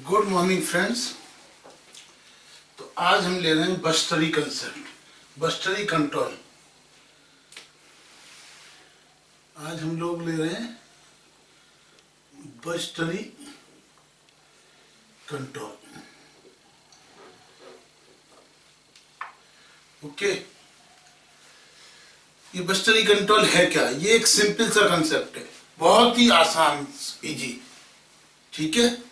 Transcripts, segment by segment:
Good morning friends. तो आज हम ले रहे हैं बस्टरी कंसेप्ट, बस्टरी कंट्रोल। आज हम लोग ले रहे हैं बस्टरी कंट्रोल। ओके, ये बस्टरी कंट्रोल है क्या? ये एक सिंपल सा कंसेप्ट है, बहुत ही आसान, इजी। ठीक है,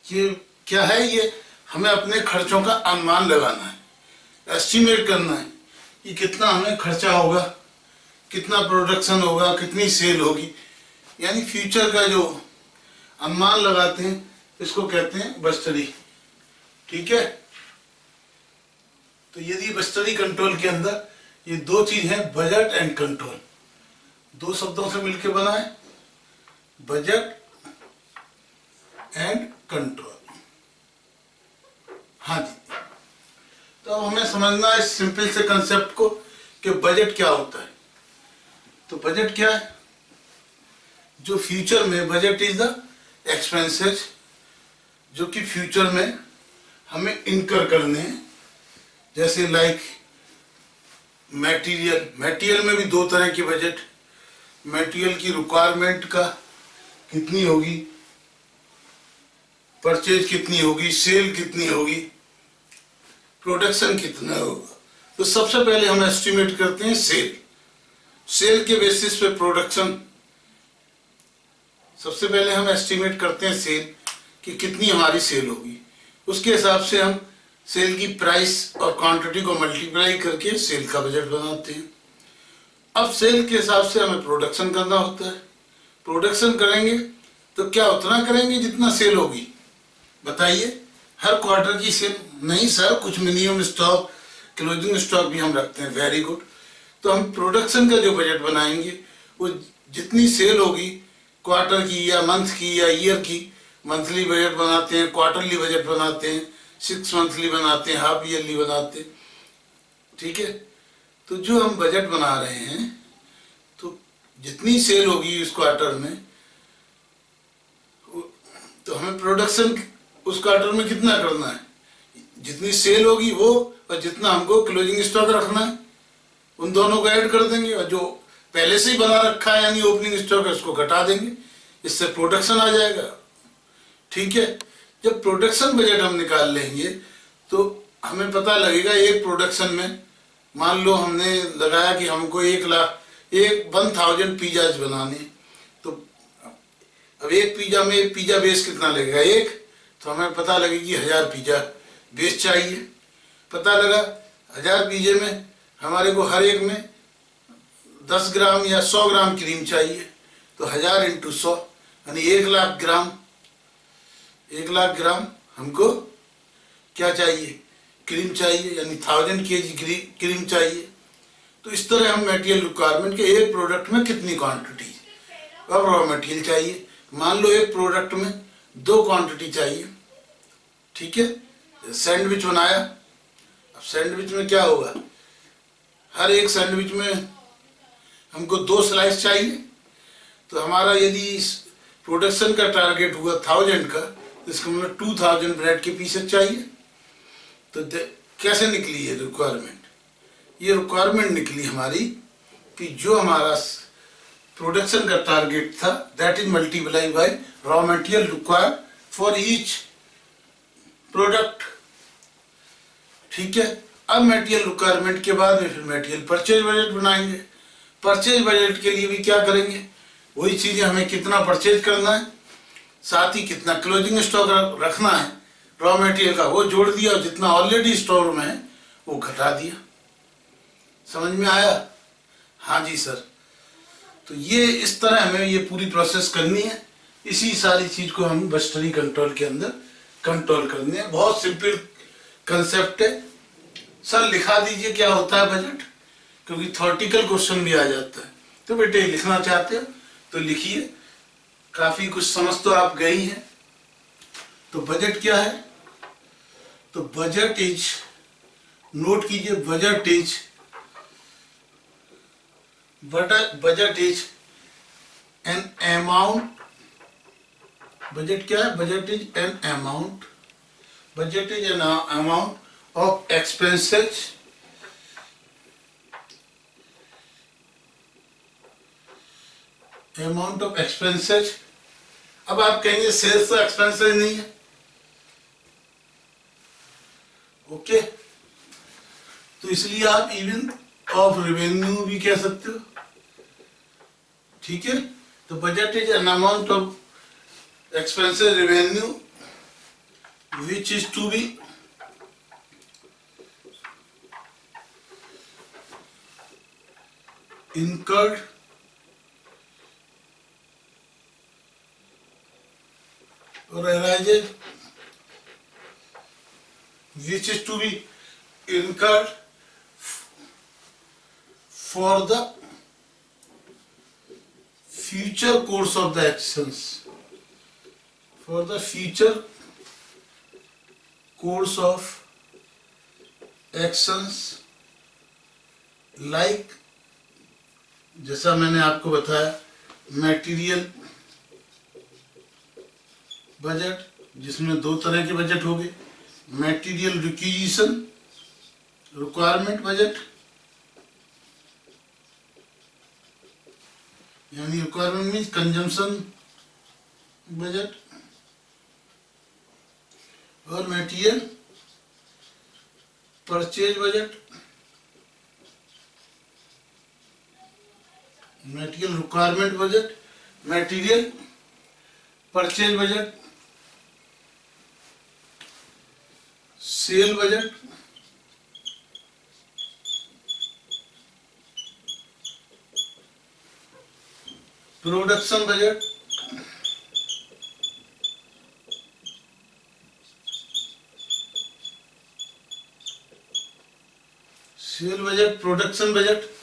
ये क्या है? ये हमें अपने खर्चों का अनुमान लगाना है, एस्टिमेट करना है कि कितना हमें खर्चा होगा, कितना प्रोडक्शन होगा, कितनी सेल होगी, यानी फ्यूचर का जो अनुमान लगाते हैं इसको कहते हैं बस्टरी। ठीक है, तो यदि बस्टरी कंट्रोल के अंदर ये दो चीज है, बजट एंड कंट्रोल, दो शब्दों से मिलकर बना है, बजट एंड कंट्रोल। हाँ जी, तो अब हमें समझना है इस सिंपल से कंसेप्ट को कि बजट क्या होता है। तो बजट क्या है? जो फ्यूचर में, बजट इज द एक्सपेंसेस जो कि फ्यूचर में हमें इनकर करने हैं। जैसे लाइक मटेरियल में भी दो तरह की बजट, मटेरियल की रिक्वायरमेंट का कितनी होगी, परचेज कितनी होगी, सेल कितनी होगी, प्रोडक्शन कितना होगा। तो सबसे पहले हम एस्टिमेट करते हैं सेल के बेसिस पे प्रोडक्शन। सबसे पहले हम एस्टिमेट करते हैं सेल कि कितनी हमारी सेल होगी, उसके हिसाब से हम सेल की प्राइस और क्वांटिटी को मल्टीप्लाई करके सेल का बजट बनाते हैं। अब सेल के हिसाब से हमें प्रोडक्शन करना होता है। प्रोडक्शन करेंगे तो क्या उतना करेंगे जितना सेल होगी? बताइए, हर क्वार्टर की सेल नहीं सर, कुछ मिनिमम स्टॉक, क्लोजिंग स्टॉक भी हम रखते हैं। Very good. तो हम प्रोडक्शन का जो बजट बनाएंगे वो जितनी सेल होगी क्वार्टर की या मंथ की या ईयर की, मंथली बजट बनाते हैं, क्वार्टरली बजट बनाते हैं, 6 मंथली बनाते हैं, हाफ ईयरली बनाते हैं। ठीक है, तो जो हम बजट बना रहे हैं तो जितनी सेल होगी इस क्वार्टर में, तो हमें प्रोडक्शन उस क्वार्टर में कितना करना है, जितनी सेल होगी वो, और जितना हमको क्लोजिंग स्टॉक रखना है उन दोनों को ऐड कर देंगे, और जो पहले से ही बना रखा है यानी ओपनिंग स्टॉक है उसको घटा देंगे, इससे प्रोडक्शन आ जाएगा। ठीक है, जब प्रोडक्शन बजट हम निकाल लेंगे तो हमें पता लगेगा एक प्रोडक्शन में, मान लो हमने लगाया कि हमको 1,000 पिज्जाज बनाने, तो अब एक पिज्जा में एक पिज्जा बेस कितना लगेगा? एक, तो हमें पता लगे कि 1000 पिज्जा बेस चाहिए। पता लगा 1000 पिज्जे में हमारे को हर एक में 10 ग्राम या 100 ग्राम क्रीम चाहिए, तो 1000 × 100 यानी 1,00,000 ग्राम। 1,00,000 ग्राम हमको क्या चाहिए? क्रीम चाहिए, यानी 1000 kg क्रीम चाहिए। तो इस तरह हम मटेरियल रिक्वायरमेंट के एक प्रोडक्ट में कितनी क्वांटिटी, अब रॉ मटेरियल चाहिए, मान लो एक प्रोडक्ट में 2 क्वांटिटी चाहिए। ठीक है, सैंडविच बनाया, अब सैंडविच में क्या होगा? हर एक सैंडविच में हमको 2 स्लाइस चाहिए, तो हमारा यदि प्रोडक्शन का टारगेट हुआ 1000 का, तो इसका मतलब 2000 ब्रेड के पीसेस चाहिए। तो कैसे निकली ये रिक्वायरमेंट? ये रिक्वायरमेंट निकली हमारी कि जो हमारा प्रोडक्शन का टारगेट था, that is multiply by raw material required for each product. ठीक है, अब मटेरियल रिक्वायरमेंट के बाद में फिर मटेरियल परचेज बजट बनाएंगे। परचेज बजट के लिए भी क्या करेंगे? वही चीजें, हमें कितना परचेज करना है, साथ ही कितना क्लोजिंग स्टॉक रखना है रॉ मटेरियल का, वो जोड़ दिया, और जितना ऑलरेडी स्टोर में है वो घटा दिया। समझ में आया? हाँ जी सर। तो ये इस तरह हमें ये पूरी प्रोसेस करनी है। इसी सारी चीज को हम बस्टरी कंट्रोल के अंदर कंट्रोल करने हैं। बहुत सिंपल कंसेप्ट है सर। लिखा दीजिए क्या होता है बजट, क्योंकि थ्योरेटिकल क्वेश्चन भी आ जाता है। तो बेटे लिखना चाहते हो तो लिखिए, काफी कुछ समझ तो आप गए ही हैं। तो बजट क्या है? तो बजट इज, नोट कीजिए, budget is an amount budget क्या है? Budget is an amount, budget is an amount of expenses amount of expenses. अब आप कहेंगे सेल्स तो एक्सपेंसेस नहीं है, ओके, तो इसलिए आप इवन ऑफ रेवेन्यू भी कह सकते हो, ठीक है। तो budget is an amount of expenses revenue which is to be incurred or arises, which is to be incurred for the future course of the actions, for the future course of actions, like जैसा मैंने आपको बताया material budget, जिसमें दो तरह के budget हो गए, मटेरियल रिक्विजिशन रिक्वायरमेंट बजट, यानी रिक्वायरमेंट मीन्स कंजम्पशन बजट, और material purchase budget, material requirement budget, material purchase budget, sale budget, production budget, sale budget, production budget,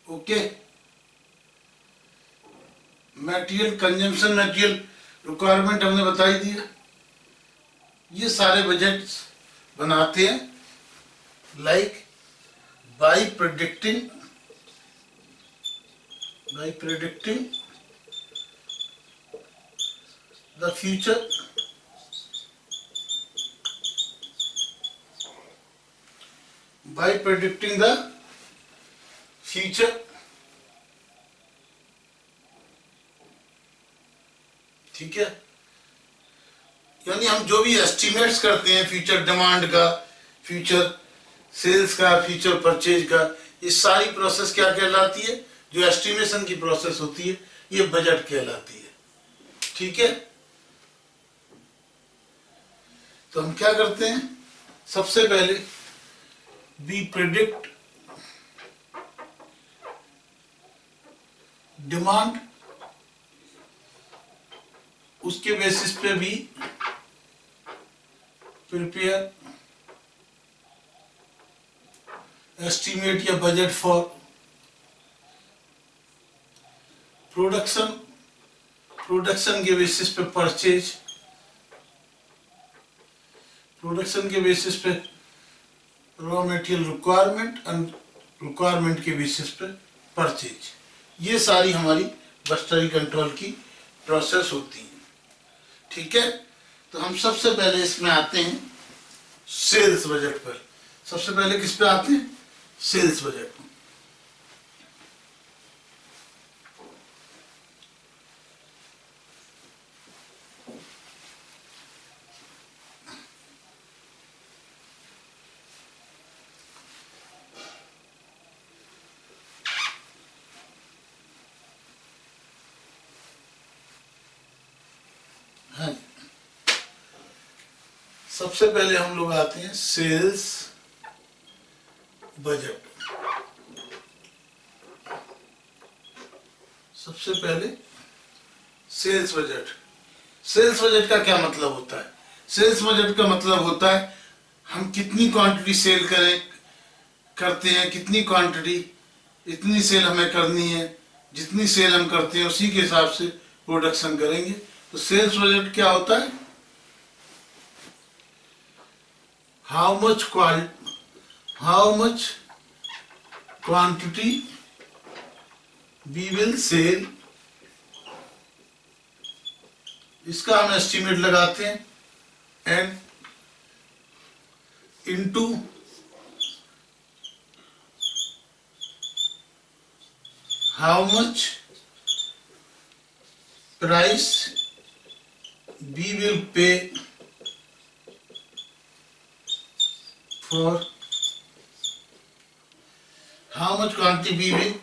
okay. Material consumption, material requirement हमने बताई दी है। ये सारे बजट बनाते हैं like by predicting the future, by predicting the future, ठीक है। यानी हम जो भी एस्टिमेट्स करते हैं फ्यूचर डिमांड का, फ्यूचर सेल्स का, फ्यूचर परचेज का, ये सारी प्रोसेस क्या कहलाती है? जो एस्टिमेशन की प्रोसेस होती है ये बजट कहलाती है, ठीक है। तो हम क्या करते हैं, सबसे पहले वी प्रेडिक्ट डिमांड, उसके बेसिस पे भी प्रिपेयर एस्टिमेट या बजट फॉर प्रोडक्शन, प्रोडक्शन के बेसिस पे परचेज, प्रोडक्शन के बेसिस पे raw material requirement and requirement के बेसिस पे परचेज। ये सारी हमारी बजटरी कंट्रोल की प्रोसेस होती है, ठीक है। तो हम सबसे पहले इसमें आते हैं सेल्स बजट पर। सबसे पहले किस पे आते हैं? Sales budget. हाँ, सबसे पहले हम लोग आते हैं सेल्स बजट। सबसे पहले सेल्स बजट। सेल्स बजट का क्या मतलब होता है? सेल्स बजट का मतलब होता है हम कितनी क्वांटिटी सेल करते हैं, कितनी क्वांटिटी, इतनी सेल हमें करनी है, जितनी सेल हम करते हैं उसी के हिसाब से प्रोडक्शन करेंगे। तो सेल्स बजट क्या होता है? How much quantity we will sell इसका हम एस्टीमेट लगाते हैं and into how much price we will pay for how much quantity we will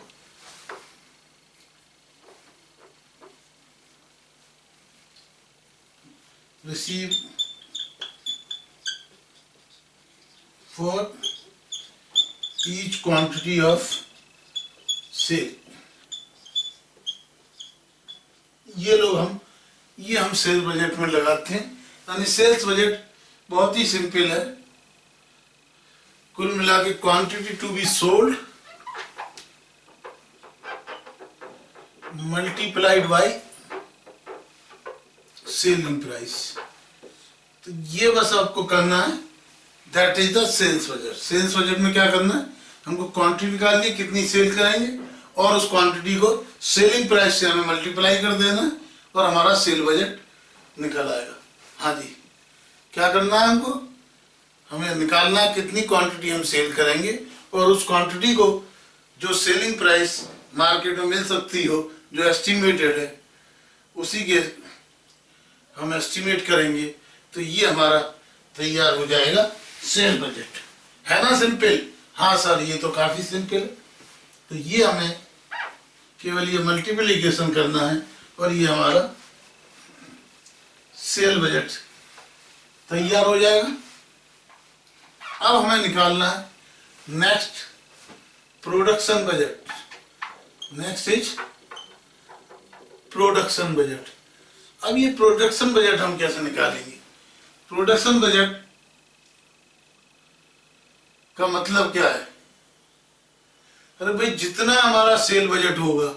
receive for each quantity of sale. ये हम सेल्स बजट में लगाते हैं। यानी सेल्स बजट बहुत ही सिंपल है। कुल मिला के quantity to be sold multiplied by selling price. तो ये बस आपको करना है, that is the sales budget. Sales budget में क्या करना है, हमको क्वांटिटी निकालनी है, कितनी सेल कराएंगे और उस क्वांटिटी को सेलिंग प्राइस से हमें मल्टीप्लाई कर देना है और हमारा सेल बजट निकल आएगा। हाँ जी, क्या करना है हमको, हमें निकालना है कितनी क्वांटिटी हम सेल करेंगे और उस क्वांटिटी को जो सेलिंग प्राइस मार्केट में मिल सकती हो, जो एस्टिमेटेड है, उसी के हम एस्टिमेट करेंगे। तो ये हमारा तैयार हो जाएगा सेल बजट। है ना सिंपल? हाँ सर, ये तो काफी सिंपल है। तो ये हमें केवल ये मल्टीप्लिकेशन करना है और ये हमारा सेल बजट तैयार हो जाएगा। अब हमें निकालना है next production budget. Next is production budget. अब ये प्रोडक्शन बजट हम कैसे निकालेंगे? प्रोडक्शन बजट का मतलब क्या है? अरे भाई, जितना हमारा सेल बजट होगा,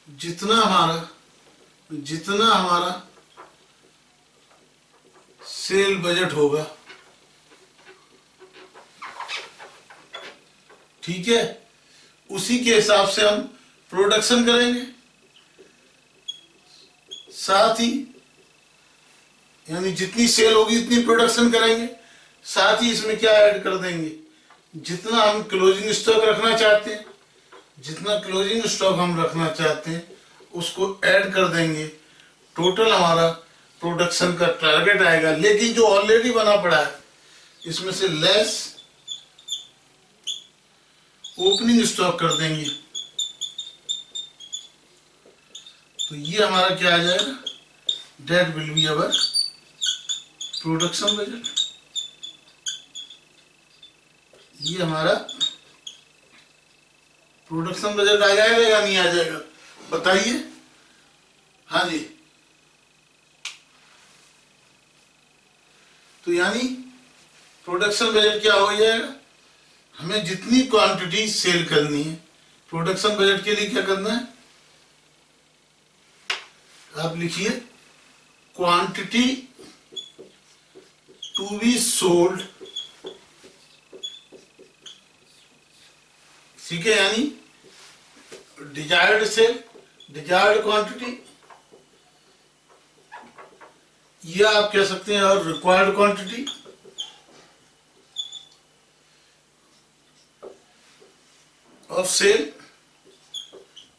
जितना हमारा सेल बजट होगा, ठीक है, उसी के हिसाब से हम प्रोडक्शन करेंगे। साथ ही यानी जितनी सेल होगी उतनी प्रोडक्शन करेंगे। साथ ही इसमें क्या ऐड कर देंगे, जितना हम क्लोजिंग स्टॉक रखना चाहते हैं, जितना क्लोजिंग स्टॉक हम रखना चाहते हैं उसको ऐड कर देंगे। टोटल हमारा प्रोडक्शन का टारगेट आएगा। लेकिन जो ऑलरेडी बना पड़ा है इसमें से लेस ओपनिंग स्टॉक कर देंगे। तो ये हमारा क्या आ जाएगा, that will be our production budget. ये हमारा प्रोडक्शन बजट आ जाएगा या नहीं आ जाएगा, बताइए। हाँ जी, तो यानी प्रोडक्शन बजट क्या हो जाएगा, हमें जितनी क्वांटिटी सेल करनी है, प्रोडक्शन बजट के लिए क्या करना है, आप लिखिए क्वांटिटी टू बी सोल्ड, ठीक है, यानी डिजायर्ड सेल, डिजायर्ड क्वांटिटी, या आप कह सकते हैं और required quantity of sale.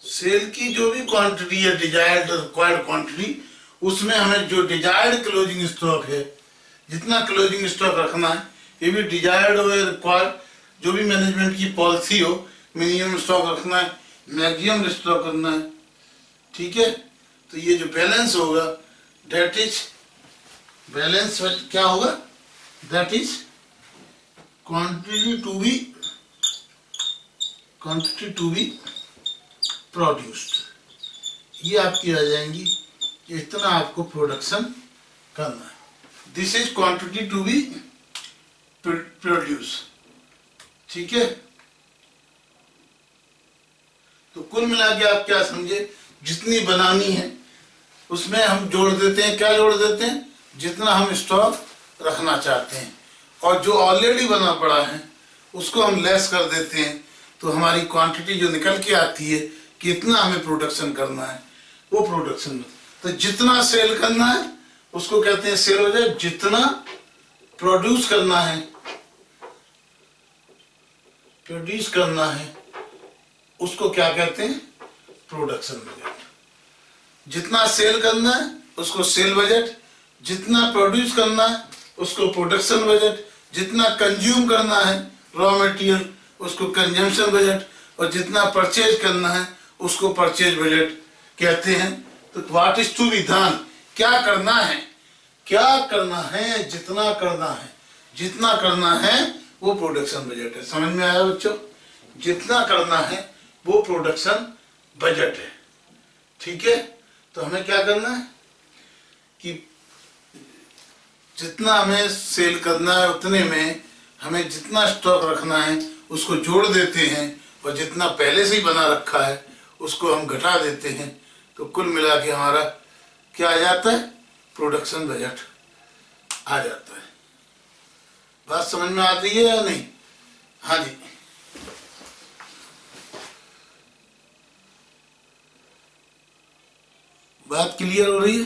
Sale की जो भी क्वांटिटी है, डिजायर्ड रिक्वायर्ड क्वांटिटी, उसमें हमें जो डिजायर्ड क्लोजिंग स्टॉक है, जितना क्लोजिंग स्टॉक रखना है, ये भी डिजायर्ड हो या रिक्वायर्ड, जो भी मैनेजमेंट की पॉलिसी हो, मिनिमम स्टॉक रखना है, मैक्सिमम स्टॉक करना है, ठीक है। तो ये जो बैलेंस होगा, दैट इज बैलेंस क्या होगा, that is quantity to be produced. ये आपकी आ जाएंगी कि इतना आपको प्रोडक्शन करना है। This is quantity to be produce, ठीक है। तो कुल मिला के आप क्या समझे, जितनी बनानी है उसमें हम जोड़ देते हैं, क्या जोड़ देते हैं, जितना हम स्टॉक रखना चाहते हैं, और जो ऑलरेडी बना पड़ा है उसको हम लेस कर देते हैं। तो हमारी क्वांटिटी जो निकल के आती है, कितना हमें प्रोडक्शन करना है, वो प्रोडक्शन तो जितना सेल करना है उसको कहते हैं सेल बजट। जितना प्रोड्यूस करना है, प्रोड्यूस करना है उसको क्या कहते हैं, प्रोडक्शन बजट। जितना सेल करना है उसको सेल बजट, जितना प्रोड्यूस करना है उसको प्रोडक्शन बजट, जितना कंज्यूम करना है रॉ मटेरियल उसको कंजम्पशन बजट, और जितना परचेज करना है उसको परचेज बजट कहते हैं। तो what is to be done, क्या करना है, क्या करना है, जितना करना है, जितना करना है वो प्रोडक्शन बजट है। समझ में आया बच्चों? जितना करना है वो प्रोडक्शन बजट है। ठीक है, तो हमें क्या करना है कि जितना हमें सेल करना है उतने में हमें जितना स्टॉक रखना है उसको जोड़ देते हैं, और जितना पहले से ही बना रखा है उसको हम घटा देते हैं। तो कुल मिला के हमारा क्या आ जाता है, प्रोडक्शन बजट आ जाता है। बात समझ में आती है या नहीं? हाँ जी, बात क्लियर हो रही है?